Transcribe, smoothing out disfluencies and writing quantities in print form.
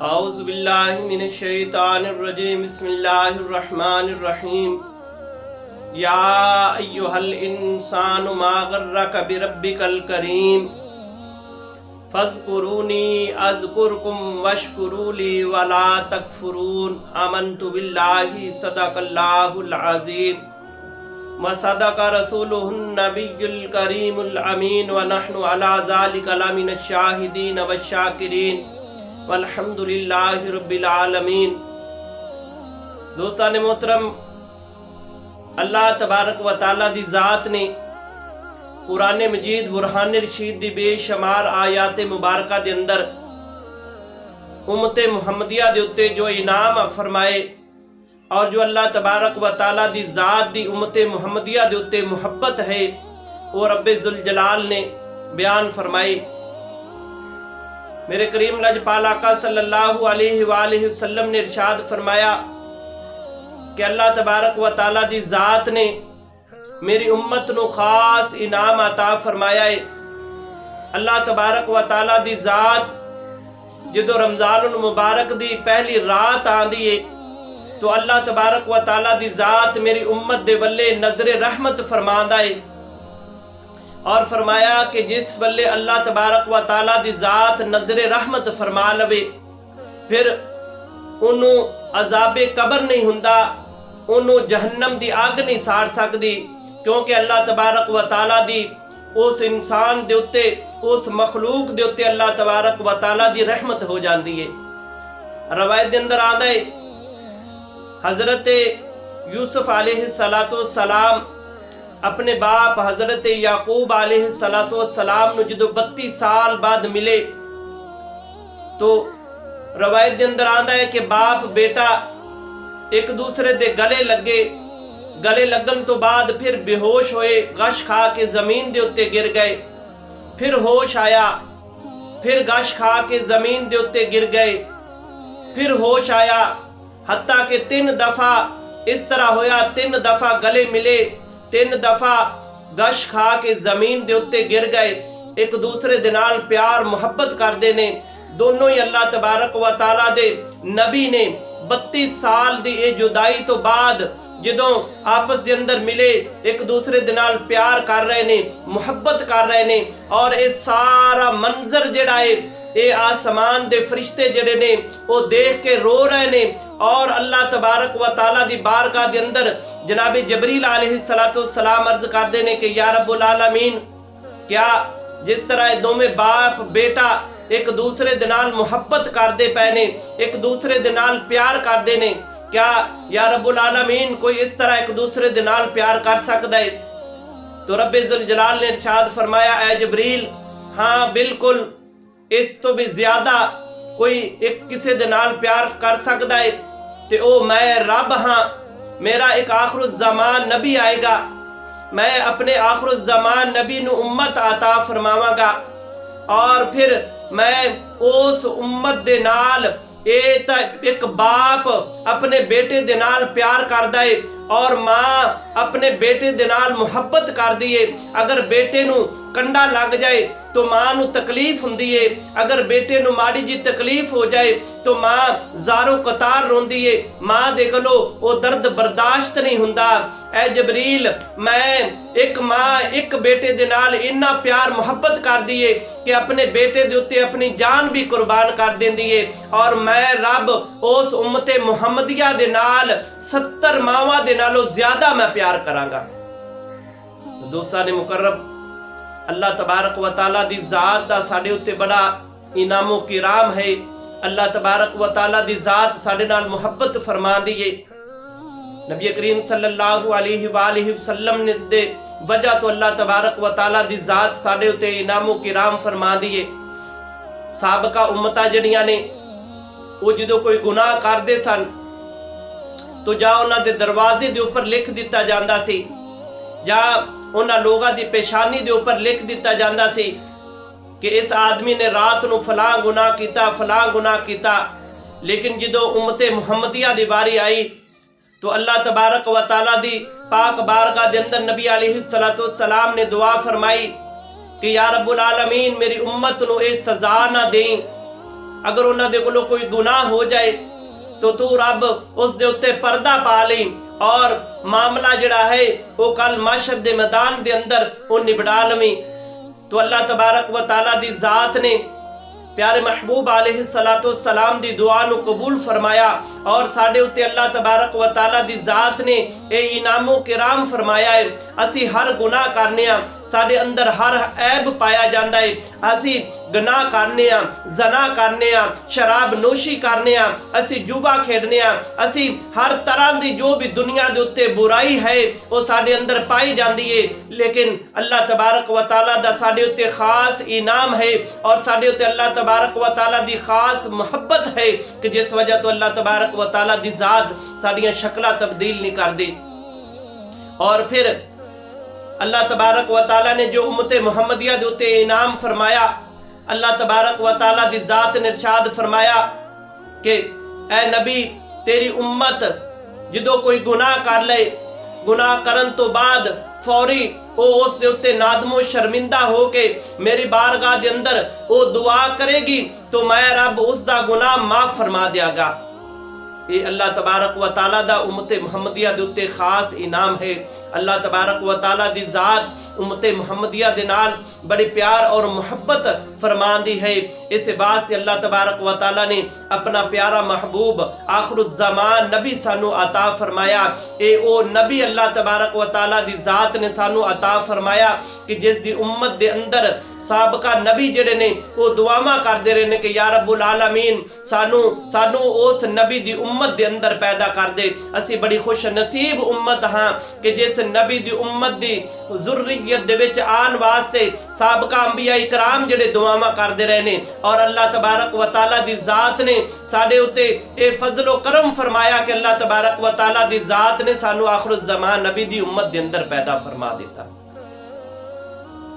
اعوذ باللہ من الشیطان الرجیم بسم اللہ الرحمن الرحیم یا ایہا الانسان ما غرک بربک الکریم فاذکرونی اذکرکم واشکروا لی ولا تکفرون آمنت باللہ صدق اللہ العظیم وصدق رسولہ النبی الکریم الامین ونحن علی ذلک لمن الشاہدین والشاکرین والحمدللہ رب العالمین۔ دوستان محترم، اللہ تبارک و تعالیٰ دی ذات نے قرآن مجید برہان رشید دی بے شمار آیات مبارکہ دے اندر امت محمدیہ دے اتے جو انعام فرمائے اور جو اللہ تبارک و تعالیٰ دی ذات دی امت محمدیہ دے اتے محبت ہے وہ رب ذوالجلال نے بیان فرمائی۔ میرے کریم لجپال آقا صلی اللہ علیہ وآلہ وسلم نے ارشاد فرمایا کہ اللہ تبارک و تعالیٰ دی ذات نے میری امت نو خاص انعام عطا فرمایا ہے۔ اللہ تبارک و تعالیٰ دی ذات جدو رمضان المبارک دی پہلی رات آندی ہے تو اللہ تبارک و تعالیٰ دی ذات میری امت دے ولے نظر رحمت فرماندہ ہے، اور فرمایا کہ جس ولے اللہ تبارک و تعالیٰ دی ذات نظر رحمت فرما لوے پھر انہوں عذاب قبر نہیں ہندا، انہوں جہنم دی آگ نہیں ساڑ سکدی، کیونکہ اللہ تبارک و تعالیٰ دی اس انسان دے اتے اس مخلوق دے اتے اللہ تبارک و تعالیٰ دی رحمت ہو جاندی ہے۔ روایت دے اندر آندہ ہے حضرت یوسف علیہ السلام اپنے باپ حضرت یعقوب علیہ السلام نو جدو 32 سال بعد ملے تو روایت دے اندر آندہ ہے کہ باپ بیٹا ایک دوسرے دے گلے لگن تو بعد پھر بے ہوش ہوئے، غش کھا کے زمین دے اتے گر گئے، پھر ہوش آیا، پھر غش کھا کے زمین دے اتے گر گئے، پھر ہوش آیا، حتیٰ کہ 3 دفعہ اس طرح ہویا، 3 دفعہ گلے ملے، 3 دفعہ گش کھا کے زمین دے اتے گر گئے، ایک دوسرے دے نال پیار محبت کر دینے۔ دونوں ہی اللہ تبارک و تعالیٰ دے نبی نے 32 سال دی اے جدائی تو بعد جدوں آپس دے اندر ملے ایک دوسرے دے نال پیار کر رہے نے، محبت کر رہے نے، اور اے سارا منظر جڑا ہے اے آسمان دے فرشتے جڑے نے وہ دیکھ کے رو رہے نے، اور اللہ تبارک و تعالیٰ دی بارگاہ دے اندر جناب جبریل علیہ السلام عرض کر دینے کہ یا رب العالمین، کیا جس طرح دونوں باپ بیٹا ایک دوسرے دے نال محبت کر دے پینے، ایک دوسرے دے نال پیار کر دینے، کیا یا رب العالمین کوئی اس طرح ایک دوسرے دے نال پیار کر سکتا ہے؟ تو رب ذوالجلال نے ارشاد فرمایا اے جبریل، ہاں بالکل اس تو بھی زیادہ کوئی ایک کسی دے نال پیار کر سکتا ہے تے او میں رب ہاں، میرا ایک آخر الزمان نبی آئے گا، میں اپنے آخر الزمان نبی نو امت عطا فرماواں گا، اور پھر میں اس امت دے نال ایک باپ اپنے بیٹے دے نال پیار کر دائے اور ماں اپنے بیٹے دے نال محبت کر دیئے۔ اگر بیٹے نو کنڈا لگ جائے تو ماں نو تکلیف ہوندی ہے، اگر بیٹے نو ماڑی جی تکلیف ہو جائے تو ماں زارو قطار روندی ہے، ماں دیکھ لو وہ درد برداشت نہیں ہوندا۔ اے جبریل، میں ایک ماں ایک بیٹے دے نال اتنا پیار محبت کر دیئے کہ اپنے بیٹے دے اتے اپنی جان بھی قربان کر دین دیئے، اور میں رب اس امت محمدیہ دے نال 70 ماواں دے نالوں زیادہ میں پیار کراں گا۔ دوستان مقرب، اللہ تبارک و تعالیٰ دی ذات دا ساڑے اتے بڑا انعام و کرام ہے۔ اللہ تبارک و تعالیٰ دی ذات ساڑے نال محبت فرما دیئے۔ نبی کریم صلی اللہ علیہ وآلہ وسلم نے دے وجہ تو اللہ تبارک و تعالیٰ دی ذات ساڑے اتے انعام و کرام فرما دیئے۔ سابقہ امتہ جڑیاں نے وہ جدو کوئی گناہ کر دے سن تو جا انہاں دے دروازے دے اوپر لکھ دیتا جاندہ سی، جا انہاں لوگاں دی پیشانی دے اوپر لکھ دیتا جاندہ سی کہ اس آدمی نے رات نو فلاں گناہ کیتا، فلاں گناہ کیتا۔ لیکن جدو امت محمدیہ دی باری آئی تو اللہ تبارک و تعالیٰ دی پاک بارگاہ دے اندر نبی علیہ السلام نے دعا فرمائی کہ یا رب العالمین میری امت نو اے سزا نہ دیں اگر انہاں دے کولوں کوئی گناہ ہو جائے تو تو رب اس دے اتے پردہ پا لیں اور معاملہ جڑا ہے وہ کل محشر دے میدان دے اندر وہ نبڑا لویں۔ تو اللہ تبارک و تعالیٰ دی ذات نے پیارے محبوب علیہ السلام دی دعا نو قبول فرمایا اور ساڈے اتے اللہ تبارک و تعالیٰ دی ذات نے اے انعام و کرام فرمایا ہے۔ اسی ہر گناہ کرنے ہاں، ساڈے اندر ہر عیب پایا جاندا ہے، اسی گناہ کرنے ہاں، زنا کرنے ہاں، شراب نوشی کرنے ہاں، اسی جوا کھیڈنے ہاں، اسی ہر طرح دی جو بھی دنیا دے اتے برائی ہے وہ ساڈے اندر پائی جاندی ہے، لیکن اللہ تبارک و تعالیٰ دا ساڈے اتے خاص انعام ہے اور ساڈے اتے اللہ تبارک و تعالیٰ دی خاص محبت ہے کہ جس وجہ تو اللہ تبارک و تعالیٰ دی ذات ساڈیاں شکلہ تبدیل نہیں کر دی۔ اور پھر اللہ تبارک و تعالیٰ نے جو امت محمدیہ دے اتے انعام فرمایا، اللہ تبارک و تعالیٰ دی ذات نے ارشاد فرمایا کہ اے نبی تیری امت جدو کوئی گناہ کر لے، گناہ کرن تو بعد فوری او اس دے اتے نادم و شرمندہ ہو کے میری بارگاہ دے اندر او دعا کرے گی تو میں رب اس دا گناہ معاف فرما دیا گا۔ یہ اللہ تبارک و تعالیٰ دا امت محمدیہ دے اتے خاص انعام ہے۔ اللہ تبارک و تعالیٰ دی ذات امت محمدیہ دے نال بڑی پیار اور محبت فرمان دی ہے۔ اس بات سے اللہ تبارک و تعالیٰ نے اپنا پیارا محبوب آخر الزمان نبی سانو عطا فرمایا۔ اے او نبی اللہ تبارک و تعالیٰ دی ذات نے سانو عطا فرمایا کہ جس دی امت دے اندر سابقہ نبی جڑے نے وہ دعاواں کردے رہے نے کہ یا رب العالمین سانو اس نبی دی امت دے اندر پیدا کر دے۔ اسی بڑی خوش نصیب امت ہاں کہ جس نبی دی امت دی ذریت دے وچ آن واسطے سابقہ انبیاء اکرام جڑے دعاواں کردے رہے نے، اور اللہ تبارک و تعالیٰ دی ذات نے ساڈے اتے اے فضل و کرم فرمایا کہ اللہ تبارک و تعالیٰ دی ذات نے سانو آخر الزمان نبی دی امت دے اندر پیدا فرما دیتا۔